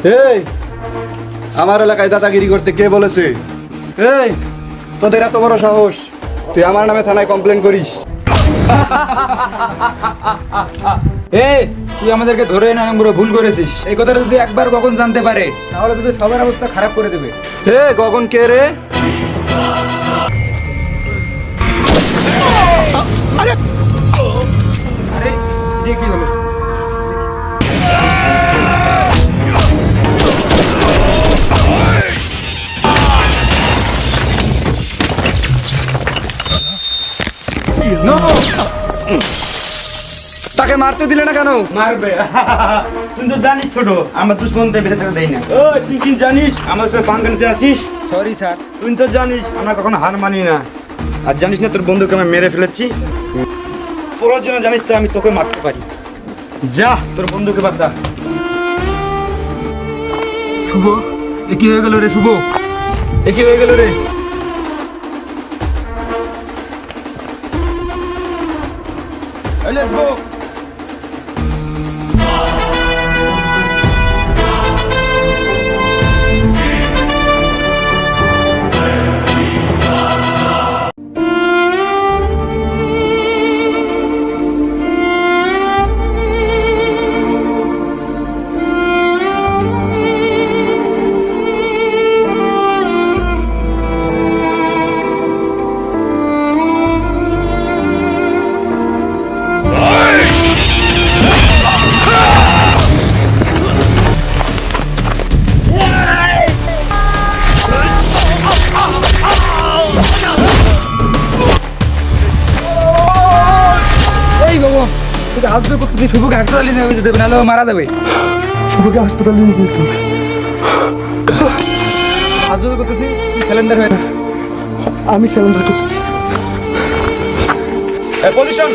এই আমার এলাকায় দাদাগিরি করতে কে বলেছে? এই তোদের এত বড় সাহস, তুই আমার নামে থানায় কমপ্লেন করিস? এই তুই আমাদেরকে ধরে না পুরো ভুল করেছিস। এই কথাটা যদি একবার কখন জানতে পারে তাহলে তোদের সবার অবস্থা খারাপ করে দেবে। হে গগন কে রে? আরে এটা কি হলো? তাকে মারতে দিলে না কেন? মারবে তুই তো জানিস ছোট আমার দুশ্মনদের বেঁচে থাকতে দেয় না। ও তুই কি জানিস আমার সাথে পাঙ্গা নিতে আসিস? Sorry sir. তুই তো জানিস আমরা কখনো হার মানি না। আর জানিস না তোর বন্ধুকে আমি মেরে ফেলেছি। তোর জন্য জানিস তো আমি তোকে মারতে পারি। যা তোর বন্ধুকে বাঁচা। শুভ, এ কি হয়ে গেল রে? শুভ, এ কি হয়ে গেল রে? এই let's go. এই বাবা, তুই হাত ধরে করতে শুভকে হাসপাতালে নিয়ে যেতে হবে, নাহলে ও মারা যাবে। শুভকে হাসপাতালে নিয়ে যেতে হবে। হাত ধরে করতেছি, তুই সিলিন্ডার হয়ে আমি স্যালেন্ডার করতেছি। পজিশন